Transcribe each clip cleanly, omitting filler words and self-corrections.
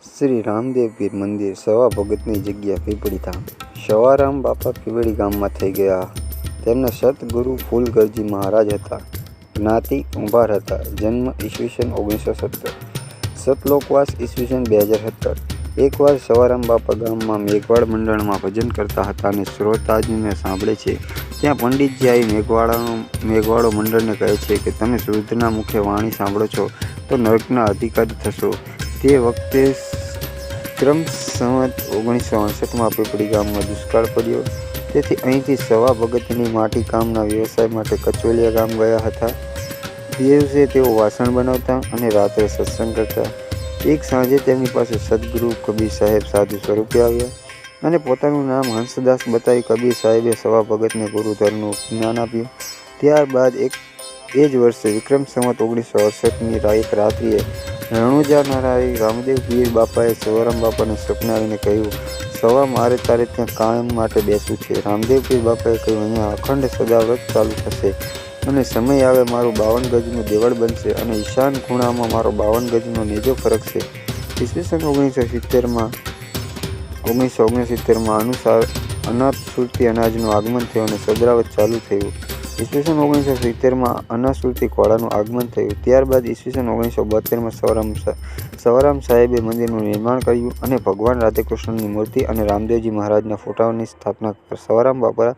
શ્રી રામદેવ પીર મંદિર સવા ભગતની જગ્યા પીપળી ધામ. સવારામ બાપા પીપળી ગામમાં થઈ ગયા. તેમના સતગુરુ ફૂલગરજી મહારાજ હતા. જ્ઞાતિ કુંભાર હતા. જન્મ ઈસવીસન 1970. સતલોકવાસ ઈસવીસન 2017. એકવાર સવારામ બાપા ગામમાં મેઘવાળ મંડળમાં ભજન કરતા હતા અને શ્રોતાજીને સાંભળે છે. ત્યાં પંડિતજી આવી મેઘવાળો મંડળને કહે છે કે તમે શુદ્ધના મુખે વાણી સાંભળો છો તો નરકના અધિકારી થશો. તે વખતે વિક્રમ સંવત 1968માં પીપળી ગામમાં દુષ્કાળ પડ્યો. તેથી અહીંથી સવા ભગતની માટી કામના વ્યવસાય માટે કચોલિયા ગામ ગયા હતા. દિવસે તેઓ વાસણ બનાવતા અને રાત્રે સત્સંગ કરતા. એક સાંજે તેમની પાસે સદગુરુ કબીર સાહેબ સાધુ સ્વરૂપે આવ્યા અને પોતાનું નામ હંસદાસ બતાવી કબીર સાહેબે સવા ભગતને ગુરુધરનું જ્ઞાન આપ્યું. ત્યારબાદ એ જ વર્ષે વિક્રમ સંવત 1968ની એક રાત્રિએ રણુજા નારાયણ રામદેવ પીર બાપાએ સવારામ બાપાને સપને આવીને કહ્યું, સવા મારે તારે ત્યાં કાયમ માટે બેસવું છે. રામદેવ પીર બાપાએ કહ્યું, અહીંયા અખંડ સદાવ્રત ચાલુ થશે અને સમય આવે મારું 52 ગજનું દેવળ બનશે અને ઈશાન ખૂણામાં મારો 52 ગજનો નેજો ફરકશે. ઈસવીસન 1969માં અનાથસુરતી અનાજનું આગમન થયું અને સદાવ્રત ચાલુ થયું. ઈસવીસન 1970માં અનાસુરતી ઘોડાનું આગમન થયું. ત્યારબાદ ઈસવીસન 1972માં સવારામ સાહેબે મંદિરનું નિર્માણ કર્યું અને ભગવાન રાધેકૃષ્ણની મૂર્તિ અને રામદેવજી મહારાજના ફોટાઓની સ્થાપના સવારામ બાપા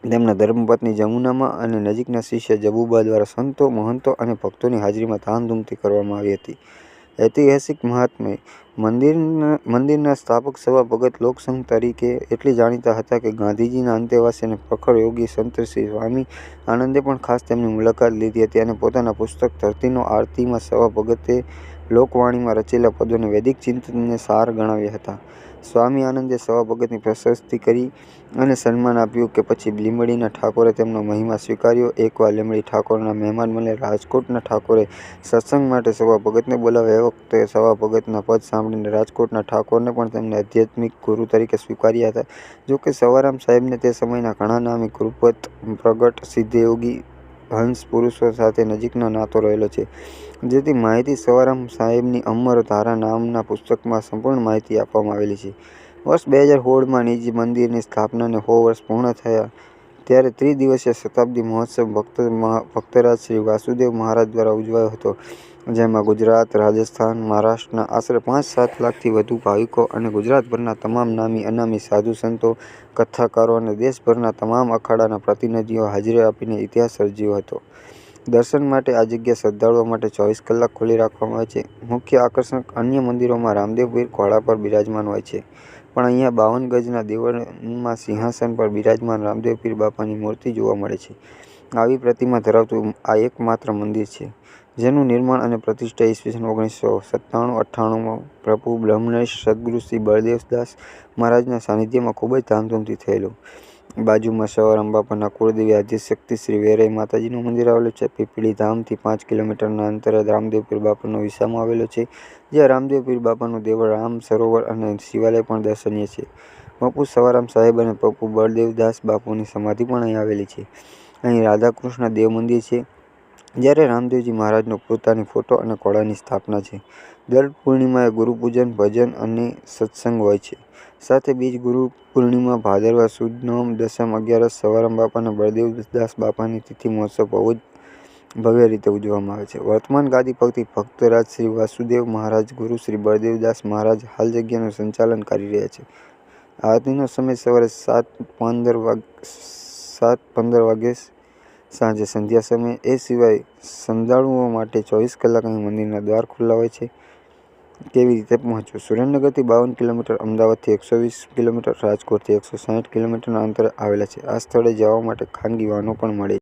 તેમના ધર્મપત્ની જમુનામાં અને નજીકના શિષ્ય જબુબા દ્વારા સંતો, મહંતો અને ભક્તોની હાજરીમાં ધામધૂમથી કરવામાં આવી હતી. ઐતિહાસિક મહાત્મ્ય મંદિરના સ્થાપક સવા ભગત લોકસંઘ તરીકે એટલી જાણીતા હતા કે ગાંધીજીના અંતેવાસી અને પ્રખર યોગી સંત શ્રી સ્વામી આનંદે પણ ખાસ તેમની મુલાકાત લીધી હતી અને પોતાના પુસ્તક ધરતીનો આરતીમાં સવા ભગતે લોકવાણીમાં રચેલા પદોને વૈદિક ચિંતનને સાર ગણાવ્યા હતા. સ્વામી આનંદે સવા ભગતની પ્રશસ્તિ કરી અને સન્માન આપ્યું કે પછી લીંબડીના ઠાકોરે તેમનો મહિમા સ્વીકાર્યો. એકવાર લીંબડી ઠાકોરના મહેમાન બનેલ રાજકોટના ઠાકોરે સત્સંગ માટે સવા ભગતને બોલાવ્યા. એ વખતે સવા ભગતના પદ સાંભળીને રાજકોટના ઠાકોરને પણ તેમને આધ્યાત્મિક ગુરુ તરીકે સ્વીકાર્યા હતા. જોકે સવારામ સાહેબને તે સમયના ઘણા નામી કૃપત, પ્રગટ, સિદ્ધયોગી, હંસ પુરુષો સાથે નજીકનો નાતો રહેલો છે. જેથી માહિતી સવારામ સાહેબની અમર ધારા નામના પુસ્તકમાં સંપૂર્ણ માહિતી આપવામાં આવેલી છે. વર્ષ 2016માં નિજ મંદિરની સ્થાપનાને 100 વર્ષ પૂર્ણ થયા ત્યારે ત્રિદિવસીય શતાબ્દી મહોત્સવ ભક્તરાજ શ્રી વાસુદેવ મહારાજ દ્વારા ઉજવાયો હતો. જેમાં ગુજરાત, રાજસ્થાન, મહારાષ્ટ્રના આશરે 5-7 લાખથી વધુ ભાવિકો અને ગુજરાતભરના તમામ નામી અનામી સાધુ સંતો, કથાકારો અને દેશભરના તમામ અખાડાના પ્રતિનિધિઓ હાજરી આપીને ઇતિહાસ સર્જ્યો હતો. દર્શન માટે આ જગ્યા શ્રદ્ધાળુઓ માટે 24 કલાક ખુલ્લી રાખવામાં આવે છે. મુખ્ય આકર્ષણ અન્ય મંદિરોમાં રામદેવ પીર ઘોડા પર બિરાજમાન હોય છે, પણ અહીંયા 52 ગજના દેવળમાં સિંહાસન પર બિરાજમાન રામદેવ પીર બાપાની મૂર્તિ જોવા મળે છે. આવી પ્રતિમા ધરાવતું આ એકમાત્ર મંદિર છે જેનું નિર્માણ અને પ્રતિષ્ઠા ઈસવીસન 1997-98માં પ્રભુ બ્રહ્મનિષ્ઠ સદગુરુ શ્રી બળદેવદાસ મહારાજના સાનિધ્યમાં ખૂબ જ ધામધૂમથી થયેલું. બાજુમાં સવારામ બાપાના કુળદેવી આદ્યશક્તિ શ્રી વેરાઈ માતાજીનું મંદિર આવેલું છે. પીપળી ધામથી 5 કિલોમીટરના અંતરે રામદેવ પીર બાપાનો વિસામો આવેલો છે, જ્યાં રામદેવ પીર બાપાનું દેવળ, રામ સરોવર અને શિવાલય પણ દર્શનીય છે. પપ્પુ સવારામ સાહેબ અને પપ્પુ બળદેવદાસ બાપુની સમાધિ પણ અહીં આવેલી છે. અહીં રાધાકૃષ્ણ દેવ મંદિર છે, જ્યારે રામદેવજી મહારાજનો પોતાની ફોટો અને ઘોડાની સ્થાપના છે. દર પૂર્ણિમાએ ગુરુપૂજન, ભજન અને સત્સંગ હોય છે. સાથે બીજ ગુરુ પૂર્ણિમા, ભાદરવા સુદ નોમ, દસમ, 11, સવારામ બાપા અને બળદેવદાસ બાપાની તિથિ મહોત્સવ બહુ જ ભવ્ય રીતે ઉજવવામાં આવે છે. વર્તમાન ગાદીપતિ ભક્તરાજ શ્રી વાસુદેવ મહારાજ ગુરુ શ્રી બળદેવદાસ મહારાજ હાલ જગ્યાનું સંચાલન કરી રહ્યા છે. આરતીનો સમય સવારે 7:15 વાગે, સાંજે સંધ્યા સમયે. એ સિવાય શ્રદ્ધાળુઓ માટે 24 કલાક અહીં મંદિરના દ્વાર ખુલ્લા હોય છે. કેવી રીતે પહોંચવું? સુરેન્દ્રનગરથી 52 કિલોમીટર, અમદાવાદથી 120 કિલોમીટર, રાજકોટથી 160 કિલોમીટરના અંતરે આવેલા છે. આ સ્થળે જવા માટે ખાનગી વાહનો પણ મળે છે.